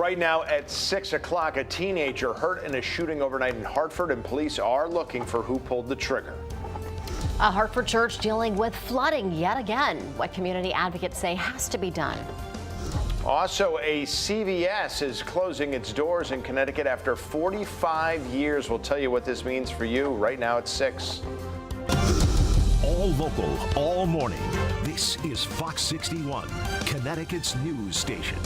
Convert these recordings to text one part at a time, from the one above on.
Right now at 6 o'clock, a teenager hurt in a shooting overnight in Hartford, and police are looking for who pulled the trigger. A Hartford church dealing with flooding yet again. What community advocates say has to be done. Also, a CVS is closing its doors in Connecticut after 45 years. We'll tell you what this means for you right now at 6. All local, all morning. This is Fox 61, Connecticut's news station.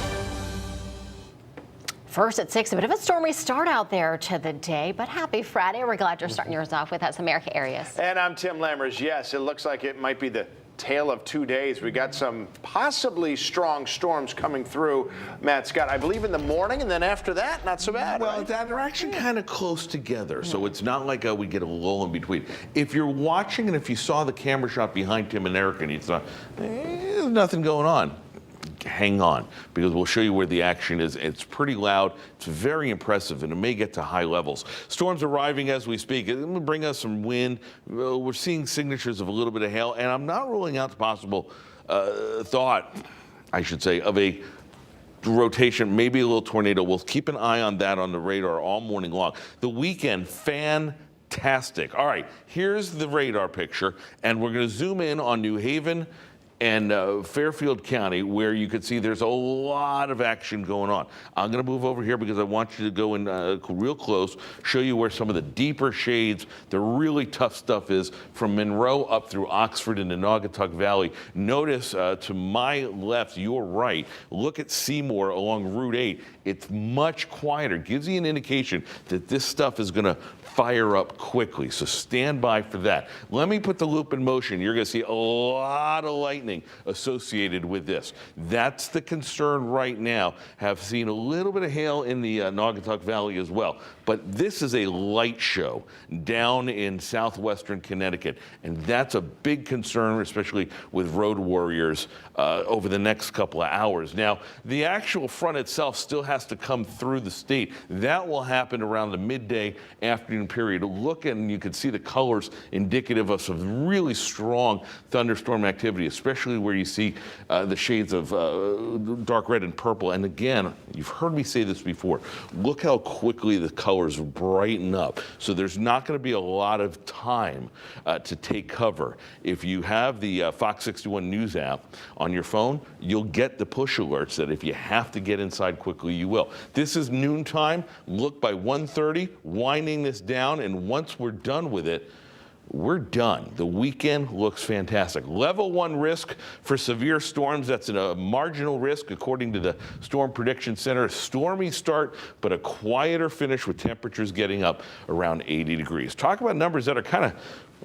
First at 6, a bit of a stormy start out there to the day, but happy Friday. We're glad you're starting yours off with us, America Arias. And I'm Tim Lammers. Yes, it looks like it might be the tale of 2 days. We got some possibly strong storms coming through, Matt Scott, I believe in the morning, and then after that, not so bad. Well, right? they're actually kind of close together, so it's not like we get a lull in between. If you're watching and if you saw the camera shot behind Tim and Eric and you thought, there's nothing going on, hang on, because we'll show you where the action is. It's pretty loud, it's very impressive, and it may get to high levels. Storms arriving as we speak. It will bring us some wind. We're seeing signatures of a little bit of hail, and I'm not ruling out the possible thought, I should say, of a rotation, maybe a little tornado. We'll keep an eye on that on the radar all morning long. The weekend, fantastic. All right, here's the radar picture, and we're going to zoom in on New Haven and Fairfield County, where you can see there's a lot of action going on. I'm going to move over here because I want you to go in real close, show you where some of the deeper shades, the really tough stuff is, from Monroe up through Oxford and the Naugatuck Valley. Notice to my left, your right, look at Seymour along Route 8. It's much quieter. Gives you an indication that this stuff is going to fire up quickly, so stand by for that. Let me put the loop in motion. You're going to see a lot of lightning associated with this. That's the concern right now. Have seen a little bit of hail in the Naugatuck Valley as well, but this is a light show down in southwestern Connecticut, and that's a big concern, especially with road warriors over the next couple of hours. Now, the actual front itself still has to come through the state. That will happen around the midday afternoon period. Look, and you can see the colors indicative of some really strong thunderstorm activity, especially where you see the shades of dark red and purple. And again, you've heard me say this before, look how quickly the colors brighten up. So there's not going to be a lot of time to take cover. If you have the Fox 61 News app on your phone, you'll get the push alerts that if you have to get inside quickly, you will. This is noontime. Look, by 1:30, winding this down, and once we're done with it, we're done. The weekend looks fantastic. Level 1 risk for severe storms. That's a marginal risk according to the Storm Prediction Center. A stormy start, but a quieter finish with temperatures getting up around 80 degrees. Talk about numbers that are kind of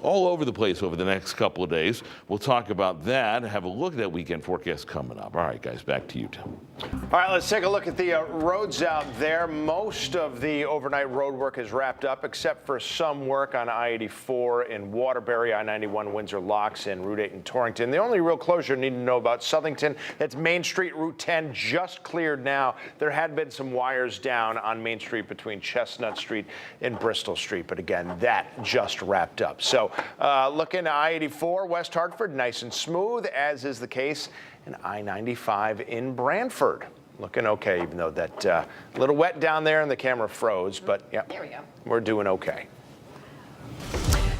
all over the place over the next couple of days. We'll talk about that and have a look at that weekend forecast coming up. All right, guys, back to you, Tim. All right, let's take a look at the roads out there. Most of the overnight road work is wrapped up, except for some work on I-84 in Waterbury, I-91 Windsor Locks, and Route 8 in Torrington. The only real closure you need to know about Southington, that's Main Street, Route 10, just cleared now. There had been some wires down on Main Street between Chestnut Street and Bristol Street, but again, that just wrapped up. So looking at I-84 West Hartford, nice and smooth, as is the case in I-95 in Branford. Looking okay, even though that a little wet down there and the camera froze, but yeah, there we go. We're doing okay.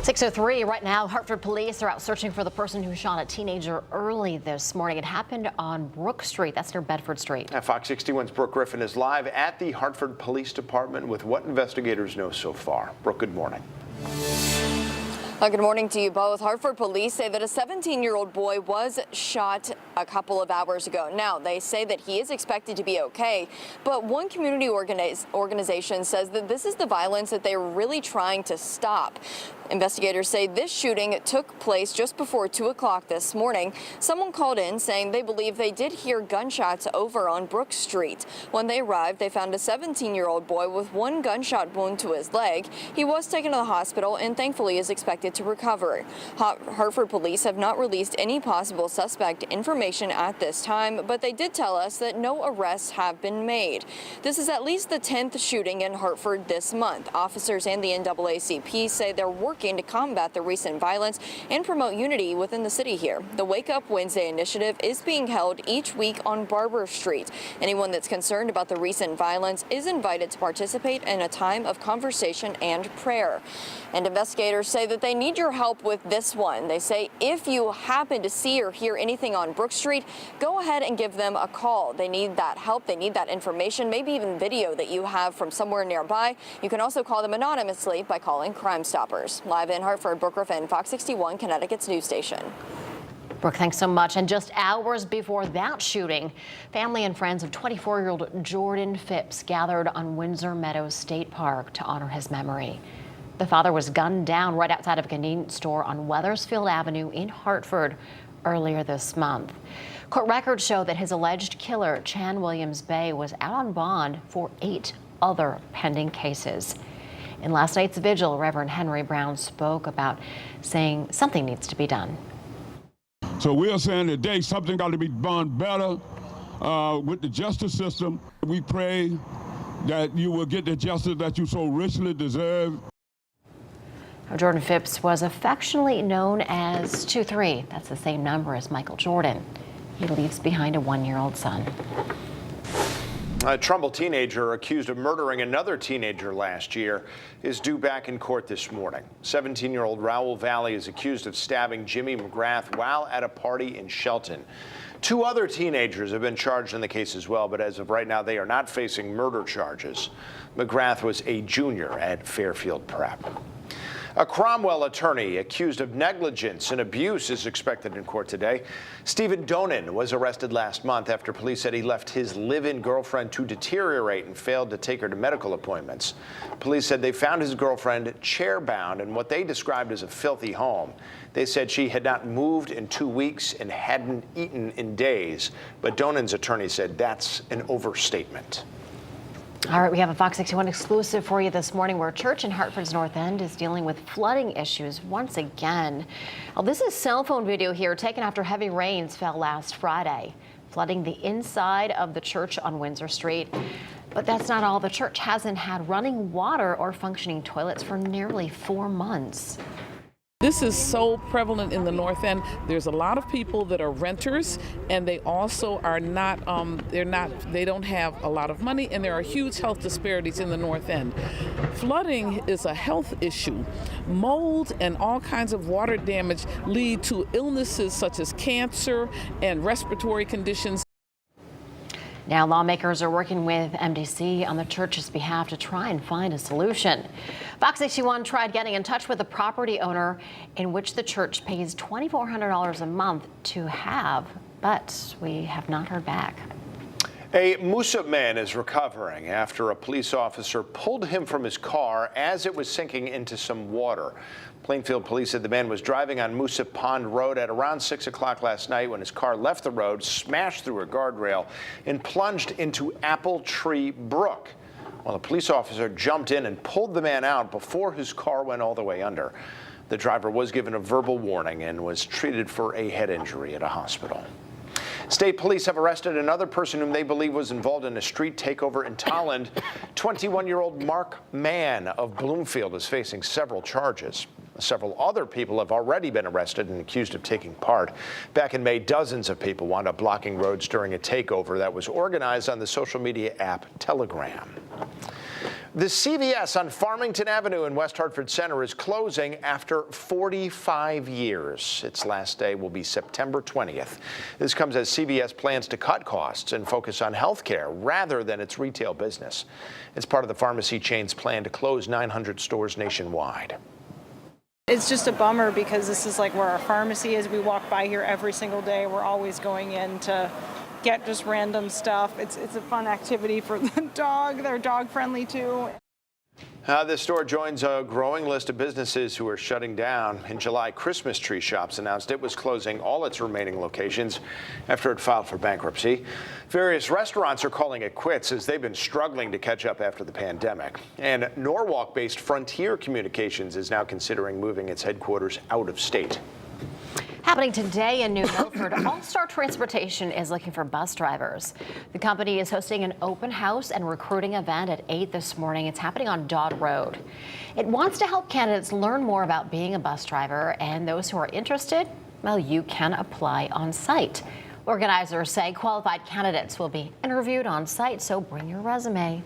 6:03 right now. Hartford police are out searching for the person who shot a teenager early this morning. It happened on Brook Street. That's near Bedford Street. Fox 61's Brooke Griffin is live at the Hartford Police Department with what investigators know so far. Brooke, good morning. Good morning to you both. Hartford police say that a 17-year-old boy was shot a couple of hours ago. Now, they say that he is expected to be okay, but one community organization says that this is the violence that they're really trying to stop. Investigators say this shooting took place just before 2 o'clock this morning. Someone called in saying they believe they did hear gunshots over on Brook Street. When they arrived, they found a 17-year-old boy with one gunshot wound to his leg. He was taken to the hospital and thankfully is expected to recover. Hartford police have not released any possible suspect information at this time, but they did tell us that no arrests have been made. This is at least the 10th shooting in Hartford this month. Officers and the NAACP say they're working working to combat the recent violence and promote unity within the city here. The Wake Up Wednesday initiative is being held each week on Barber Street. Anyone that's concerned about the recent violence is invited to participate in a time of conversation and prayer. And investigators say that they need your help with this one. They say if you happen to see or hear anything on Brook Street, go ahead and give them a call. They need that help. They need that information, maybe even video that you have from somewhere nearby. You can also call them anonymously by calling Crime Stoppers. Live in Hartford, Brooke Griffin, Fox 61, Connecticut's news station. Brooke, thanks so much. And just hours before that shooting, family and friends of 24-year-old Jordan Phipps gathered on Windsor Meadows State Park to honor his memory. The father was gunned down right outside of a convenience store on Wethersfield Avenue in Hartford earlier this month. Court records show that his alleged killer, Chan Williams Bay, was out on bond for 8 other pending cases. In last night's vigil, Reverend Henry Brown spoke about saying something needs to be done. So we are saying today something got to be done better with the justice system. We pray that you will get the justice that you so richly deserve. Jordan Phipps was affectionately known as 2-3. That's the same number as Michael Jordan. He leaves behind a 1-year-old son. A Trumbull teenager accused of murdering another teenager last year is due back in court this morning. 17-year-old Raoul Valley is accused of stabbing Jimmy McGrath while at a party in Shelton. 2 other teenagers have been charged in the case as well, but as of right now, they are not facing murder charges. McGrath was a junior at Fairfield Prep. A Cromwell attorney accused of negligence and abuse is expected in court today. Stephen Donen was arrested last month after police said he left his live-in girlfriend to deteriorate and failed to take her to medical appointments. Police said they found his girlfriend chair-bound in what they described as a filthy home. They said she had not moved in 2 weeks and hadn't eaten in days, but Donen's attorney said that's an overstatement. All right, we have a Fox 61 exclusive for you this morning where a church in Hartford's North End is dealing with flooding issues once again. Well, this is cell phone video here taken after heavy rains fell last Friday, flooding the inside of the church on Windsor Street. But that's not all. The church hasn't had running water or functioning toilets for nearly 4 months. This is so prevalent in the North End. There's a lot of people that are renters, and they also are not, they don't have a lot of money, and there are huge health disparities in the North End. Flooding is a health issue. Mold and all kinds of water damage lead to illnesses such as cancer and respiratory conditions. Now lawmakers are working with MDC on the church's behalf to try and find a solution. Fox 61 tried getting in touch with the property owner in which the church pays $2,400 a month to have, but we have not heard back. A Moosup man is recovering after a police officer pulled him from his car as it was sinking into some water. Plainfield police said the man was driving on Moosup Pond Road at around 6 o'clock last night when his car left the road, smashed through a guardrail, and plunged into Apple Tree Brook. Well, the police officer jumped in and pulled the man out before his car went all the way under. The driver was given a verbal warning and was treated for a head injury at a hospital. State police have arrested another person whom they believe was involved in a street takeover in Tolland. 21-year-old Mark Mann of Bloomfield is facing several charges. Several other people have already been arrested and accused of taking part. Back in May, dozens of people wound up blocking roads during a takeover that was organized on the social media app Telegram. The CVS on Farmington Avenue in West Hartford Center is closing after 45 years. Its last day will be September 20th. This comes as CVS plans to cut costs and focus on health care rather than its retail business. It's part of the pharmacy chain's plan to close 900 stores nationwide. It's just a bummer because this is like where our pharmacy is. We walk by here every single day. We're always going in to get just random stuff. It's a fun activity for the dog. They're dog friendly too. This store joins a growing list of businesses who are shutting down. In July, Christmas Tree Shops announced it was closing all its remaining locations after it filed for bankruptcy. Various restaurants are calling it quits as they've been struggling to catch up after the pandemic. And Norwalk-based Frontier Communications is now considering moving its headquarters out of state. Happening today in New Milford, All-Star Transportation is looking for bus drivers. The company is hosting an open house and recruiting event at 8 this morning. It's happening on Dodd Road. It wants to help candidates learn more about being a bus driver, and those who are interested, well, you can apply on site. Organizers say qualified candidates will be interviewed on site, so bring your resume.